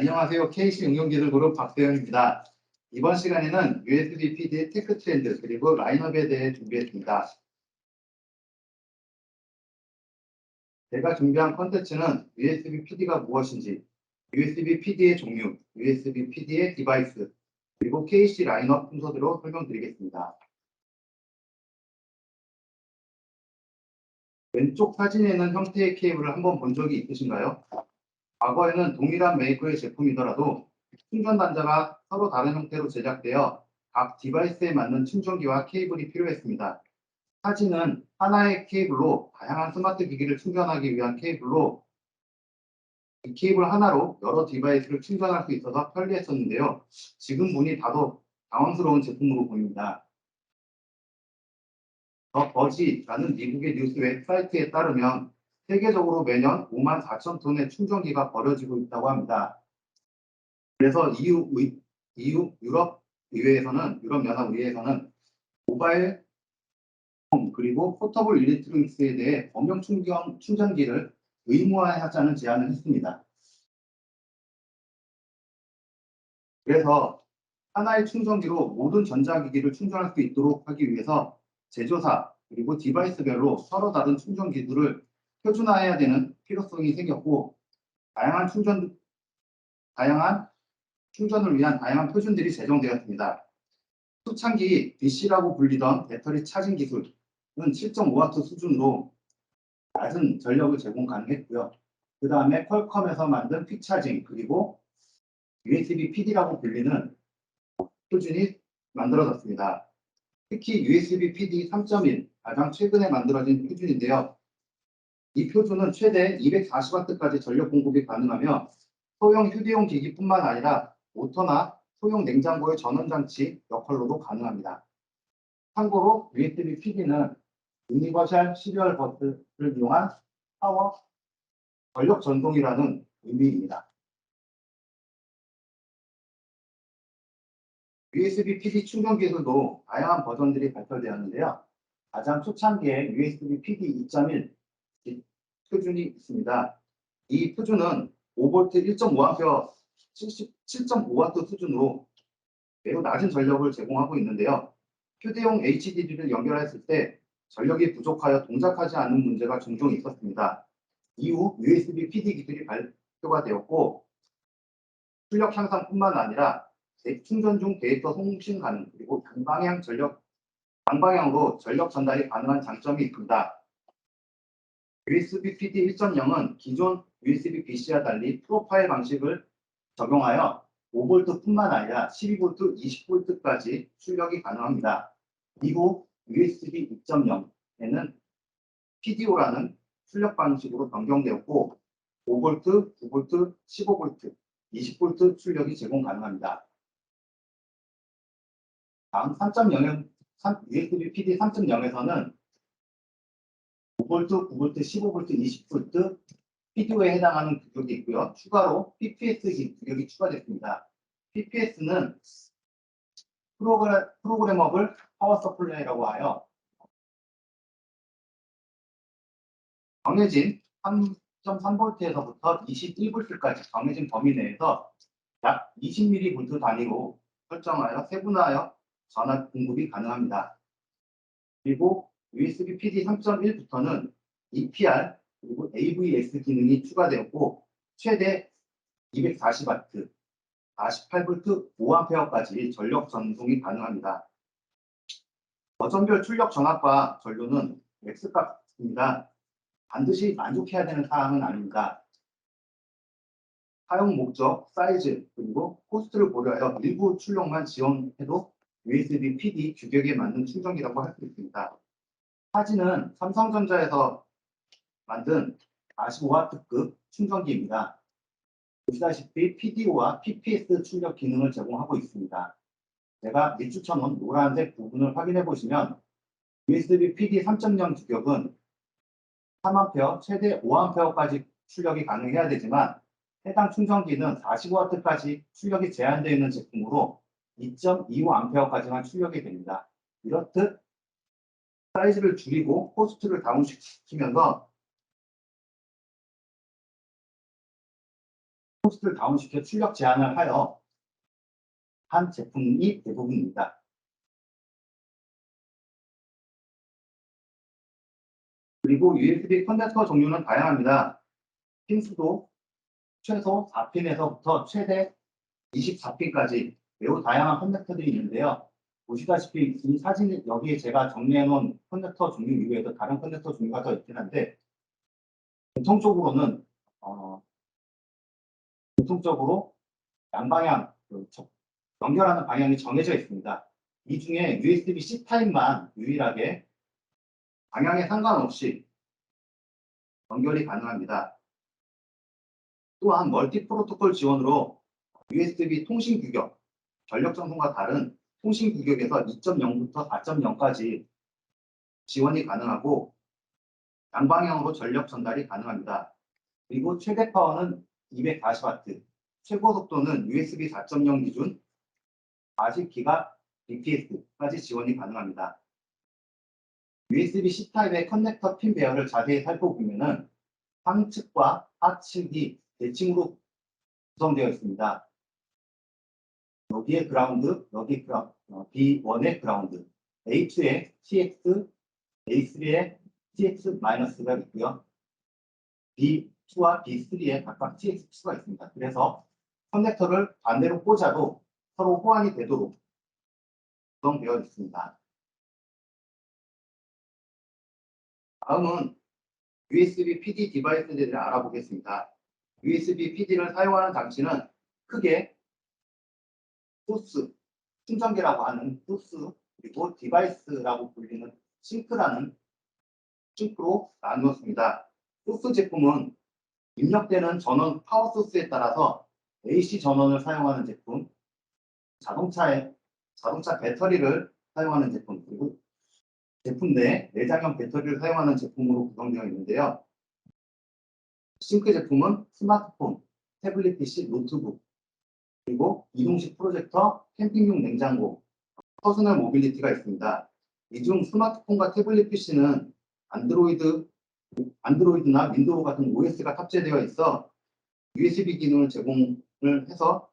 안녕하세요. KC 응용기술그룹 박대현입니다. 이번 시간에는 USB PD 테크 트렌드 그리고 라인업에 대해 준비했습니다. 제가 준비한 컨텐츠는 USB PD가 무엇인지, USB PD의 종류, USB PD의 디바이스, 그리고 KC 라인업 순서대로 설명드리겠습니다. 왼쪽 사진에는 형태의 케이블을 한번 본 적이 있으신가요? 과거에는 동일한 메이커의 제품이더라도 충전 단자가 서로 다른 형태로 제작되어 각 디바이스에 맞는 충전기와 케이블이 필요했습니다. 사진은 하나의 케이블로 다양한 스마트 기기를 충전하기 위한 케이블로 이 케이블 하나로 여러 디바이스를 충전할 수 있어서 편리했었는데요. 지금 보니 다소 당황스러운 제품으로 보입니다. 더 버지라는 미국의 뉴스 웹사이트에 따르면 세계적으로 매년 54,000톤의 충전기가 버려지고 있다고 합니다. 그래서 유럽연합의회에서는 모바일 그리고 포터블 일렉트로닉스에 대해 범용 충전기를 의무화하자는 제안을 했습니다. 그래서 하나의 충전기로 모든 전자기기를 충전할 수 있도록 하기 위해서 제조사 그리고 디바이스별로 서로 다른 충전 기술을 표준화해야 되는 필요성이 생겼고 다양한 충전을 위한 다양한 표준들이 제정되었습니다. 초창기 BC라고 불리던 배터리 차징 기술은 7.5W 수준으로 낮은 전력을 제공 가능했고요. 그 다음에 퀄컴에서 만든 퀵차징 그리고 USB PD라고 불리는 표준이 만들어졌습니다. 특히 USB PD 3.1 가장 최근에 만들어진 표준인데요. 이 표준은 최대 240W까지 전력 공급이 가능하며 소형 휴대용 기기뿐만 아니라 모터나 소형 냉장고의 전원장치 역할로도 가능합니다. 참고로 USB PD는 유니버셜 시리얼 버스를 이용한 파워 전력 전송이라는 의미입니다. USB PD 충전 기술도 다양한 버전들이 발표되었는데요. 가장 초창기에 USB PD 2.1 표준이 있습니다. 이 표준은 5V 1.5A 77.5W 수준으로 매우 낮은 전력을 제공하고 있는데요. 휴대용 HDD를 연결했을 때 전력이 부족하여 동작하지 않는 문제가 종종 있었습니다. 이후 USB PD 기술이 발표가 되었고 출력 향상뿐만 아니라 충전 중 데이터 송신 가능 그리고 양방향으로 전력 전달이 가능한 장점이 있습니다. USB PD 1.0은 기존 USB BC와 달리 프로파일 방식을 적용하여 5V뿐만 아니라 12V, 20V까지 출력이 가능합니다. 이후 USB 2.0에는 PDO라는 출력 방식으로 변경되었고 5V, 9V, 15V, 20V 출력이 제공 가능합니다. 다음 USB PD 3.0에서는 5V, 9V, 15V, 20V PDO에 해당하는 규격이 있고요. 추가로 PPS 규격이 추가됐습니다. PPS는 프로그래머블 파워 서플라이라고 하여 정해진 3.3V에서부터 21V까지 정해진 범위 내에서 약 20mV 단위로 설정하여 세분화하여 전압 공급이 가능합니다. 그리고 USB PD 3.1부터는 EPR 그리고 AVS 기능이 추가되었고 최대 240W, 48V, 5A까지 전력 전송이 가능합니다. 버전별 출력 전압과 전류는 X값입니다. 반드시 만족해야 되는 사항은 아닙니다. 사용 목적, 사이즈, 그리고 코스트를 고려하여 일부 출력만 지원해도 USB PD 규격에 맞는 충전기라고 할 수 있습니다. 사진은 삼성전자에서 만든 45W급 충전기입니다. 보시다시피 PDO와 PPS 출력 기능을 제공하고 있습니다. 제가 밑줄쳐놓은 노란색 부분을 확인해 보시면 USB PD 3.0 규격은 3A, 최대 5A까지 출력이 가능해야 되지만 해당 충전기는 45W까지 출력이 제한되어 있는 제품으로 2.25A까지만 출력이 됩니다. 이렇듯 사이즈를 줄이고 코스트를 다운시키면서 호스트를 다운시켜 출력 제한을 하여 한 제품이 대부분입니다. 그리고 USB 커넥터 종류는 다양합니다. 핀 수도 최소 4핀에서부터 최대 24핀까지 매우 다양한 커넥터들이 있는데요. 보시다시피 이 사진 여기에 제가 정리해 놓은 커넥터 종류 이외에도 다른 커넥터 종류가 더 있긴 한데 공통적으로는 공통적으로 양방향 연결하는 방향이 정해져 있습니다. 이 중에 USB-C 타입만 유일하게 방향에 상관없이 연결이 가능합니다. 또한 멀티 프로토콜 지원으로 USB 통신 규격, 전력 전송과 다른 통신 규격에서 2.0부터 4.0까지 지원이 가능하고 양방향으로 전력 전달이 가능합니다. 그리고 최대 파워는 240W, 최고 속도는 USB 4.0 기준 40GBps까지 지원이 가능합니다. USB-C 타입의 커넥터 핀 배열을 자세히 살펴보면 상측과 하측이 대칭으로 구성되어 있습니다. 여기에 그라운드, 여기 B1의 그라운드, A2에 TX, A3에 TX-가 있고요. B2와 B3에 각각 TX2가 있습니다. 그래서 커넥터를 반대로 꽂아도 서로 호환이 되도록 구성되어 있습니다. 다음은 USB PD 디바이스에 대해 알아보겠습니다. USB PD를 사용하는 장치는 크게 소스, 충전기라고 하는 소스, 그리고 디바이스라고 불리는 싱크로 나누었습니다. 소스 제품은 입력되는 전원 파워 소스에 따라서 AC 전원을 사용하는 제품, 자동차 배터리를 사용하는 제품, 그리고 제품 내 내장형 배터리를 사용하는 제품으로 구성되어 있는데요. 싱크 제품은 스마트폰, 태블릿 PC, 노트북, 그리고 이동식 프로젝터, 캠핑용 냉장고, 퍼스널 모빌리티가 있습니다. 이 중 스마트폰과 태블릿 PC는 안드로이드나 윈도우 같은 OS가 탑재되어 있어 USB 기능을 제공을 해서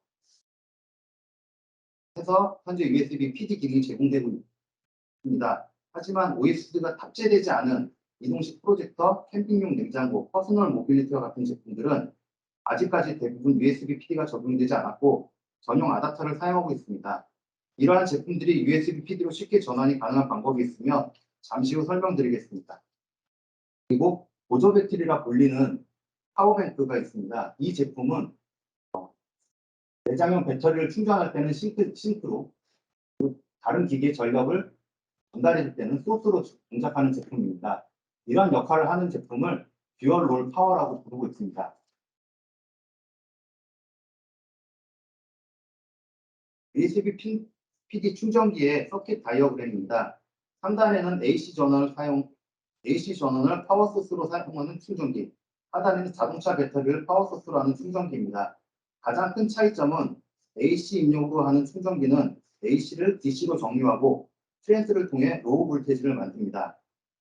현재 USB PD 기능이 제공되고 있습니다. 하지만 OS가 탑재되지 않은 이동식 프로젝터, 캠핑용 냉장고, 퍼스널 모빌리티와 같은 제품들은 아직까지 대부분 USB PD가 적용되지 않았고 전용 아답터를 사용하고 있습니다. 이러한 제품들이 USB PD로 쉽게 전환이 가능한 방법이 있으며 잠시 후 설명드리겠습니다. 그리고 보조 배터리라 불리는 파워뱅크가 있습니다. 이 제품은 내장형 배터리를 충전할 때는 싱크로 다른 기기의 전력을 전달해 줄 때는 소스로 동작하는 제품입니다. 이러한 역할을 하는 제품을 듀얼 롤 파워라고 부르고 있습니다. USB PD 충전기의 서킷 다이어그램입니다. 상단에는 AC 전원을 파워 소스로 사용하는 충전기, 하단에는 자동차 배터리를 파워 소스로 하는 충전기입니다. 가장 큰 차이점은 AC 입력으로 하는 충전기는 AC를 DC로 정류하고 트랜스를 통해 로우 볼테이지를 만듭니다.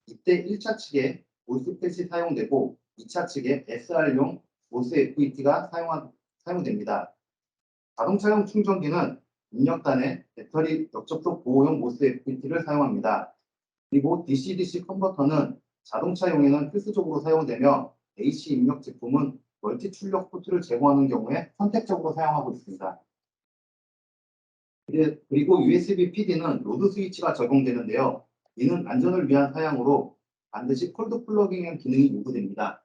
이때 1차 측에 모스펫이 사용되고 2차 측에 SR용 모스 FET가 사용됩니다. 자동차용 충전기는 입력단에 배터리 역접속 보호용 모스 FET를 사용합니다. 그리고 DC-DC 컨버터는 자동차용에는 필수적으로 사용되며 AC 입력 제품은 멀티 출력 포트를 제공하는 경우에 선택적으로 사용하고 있습니다. 그리고 USB PD는 로드 스위치가 적용되는데요. 이는 안전을 위한 사양으로 반드시 콜드 플러깅의 기능이 요구됩니다.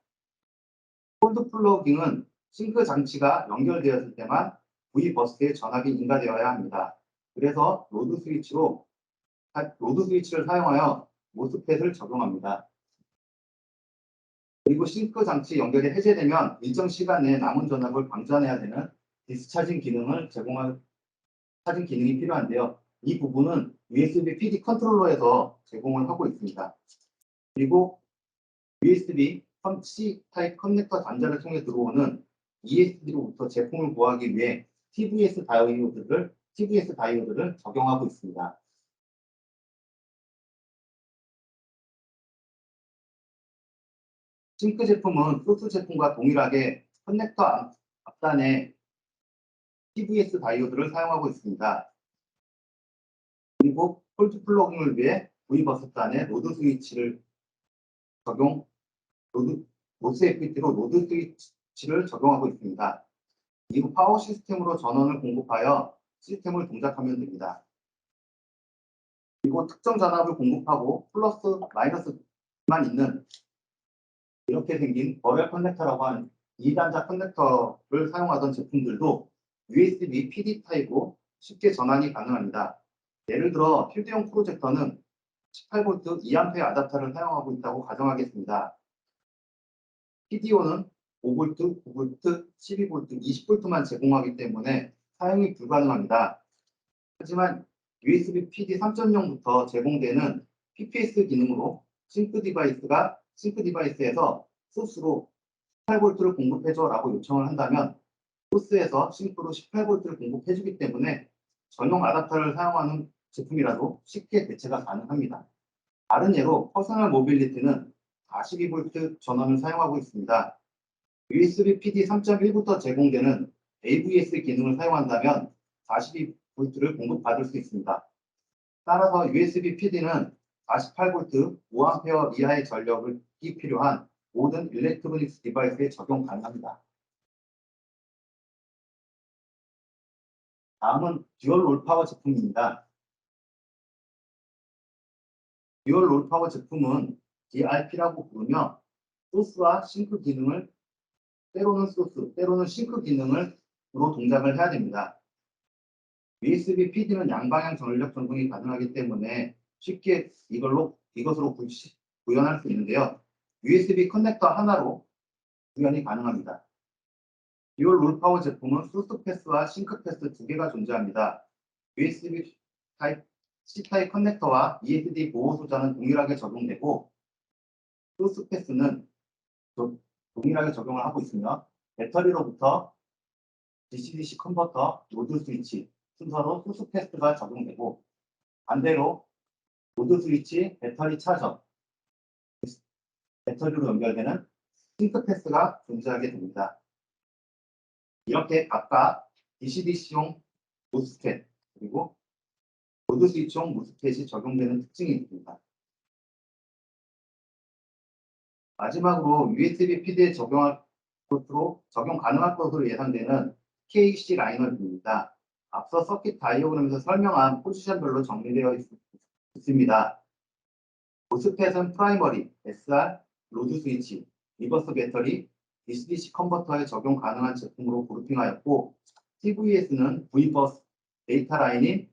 콜드 플러깅은 싱크 장치가 연결되었을 때만 V 버스에 전압이 인가되어야 합니다. 그래서 로드 스위치를 사용하여 모스펫을 적용합니다. 그리고 싱크 장치 연결이 해제되면 일정 시간 내에 남은 전압을 방전해야 되는 디스차징 기능이 필요한데요. 이 부분은 USB PD 컨트롤러에서 제공을 하고 있습니다. 그리고 USB C 타입 커넥터 단자를 통해 들어오는 ESD로부터 제품을 보호하기 위해 TVS 다이오드를 적용하고 있습니다. 싱크 제품은 소스 제품과 동일하게 커넥터 앞단에 TVS 다이오드를 사용하고 있습니다. 그리고 폴트 플러깅을 위해 V버스단에 노드 스위치를 적용, 노스 FET로 노드 스위치를 적용하고 있습니다. 이후 파워 시스템으로 전원을 공급하여 시스템을 동작하면 됩니다. 그리고 특정 전압을 공급하고 플러스 마이너스만 있는 이렇게 생긴 버럴 커넥터라고 하는 2단자 커넥터를 사용하던 제품들도 USB PD 타입으로 쉽게 전환이 가능합니다. 예를 들어 휴대용 프로젝터는 18V 2A 아답터를 사용하고 있다고 가정하겠습니다. PDO는 5V, 9V, 12V, 20V만 제공하기 때문에 사용이 불가능합니다. 하지만 USB PD 3.0부터 제공되는 PPS 기능으로 싱크 디바이스에서 소스로 18V를 공급해줘라고 요청을 한다면 소스에서 싱크로 18V를 공급해주기 때문에 전용 아답터를 사용하는 제품이라도 쉽게 대체가 가능합니다. 다른 예로 퍼스널 모빌리티는 42V 전원을 사용하고 있습니다. USB PD 3.1부터 제공되는 AVS 기능을 사용한다면 42V를 공급받을 수 있습니다. 따라서 USB PD는 48V, 5A 이하의 전력이 필요한 모든 일렉트로닉스 디바이스에 적용 가능합니다. 다음은 듀얼 롤 파워 제품입니다. 듀얼 롤 파워 제품은 DRP라고 부르며 소스와 싱크 기능을 때로는 싱크 기능으로 동작을 해야 됩니다. USB PD는 양방향 전력 전송이 가능하기 때문에 쉽게 이것으로 구현할 수 있는데요. USB 커넥터 하나로 구현이 가능합니다. 듀얼 롤 파워 제품은 소스 패스와 싱크 패스 두 개가 존재합니다. USB 타입 C타입 커넥터와 ESD 보호 소자는 동일하게 적용되고 소스 패스는 동일하게 적용을 하고 있으며 배터리로부터 DC-DC 컨버터, 로드 스위치 순서로 소스 패스가 적용되고 반대로 로드 스위치, 배터리 차저, 배터리로 연결되는 싱크 패스가 존재하게 됩니다. 이렇게 각각 DC-DC용 모스펫 그리고 로드 스위치용 모스펫이 적용되는 특징이 있습니다. 마지막으로 USB PD에 적용 가능할 것으로 예상되는 KC 라이너입니다. 앞서 서킷 다이어그램에서 설명한 포지션별로 정리되어 있습니다. 모스펫은 프라이머리, SR, 로드 스위치, 리버스 배터리, DC-DC 컨버터에 적용 가능한 제품으로 그룹핑하였고 TVS는 V버스, 데이터 라이닝,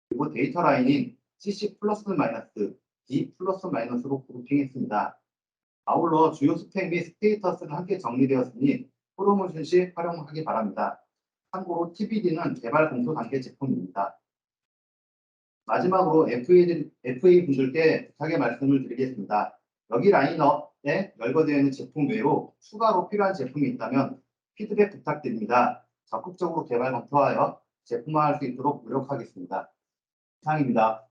그리고 데이터 라이닝 CC 플러스 마이너스, D 플러스 마이너스로 그룹핑했습니다. 아울러 주요 스펙 및 스테이터스는 함께 정리되었으니 프로모션 시 활용하기 바랍니다. 참고로 TBD는 개발 공소 단계 제품입니다. 마지막으로 FA 분들께 부탁의 말씀을 드리겠습니다. 여기 라인업에 열거되어 있는 제품 외로 추가로 필요한 제품이 있다면 피드백 부탁드립니다. 적극적으로 개발 검토하여 제품화할 수 있도록 노력하겠습니다. 이상입니다.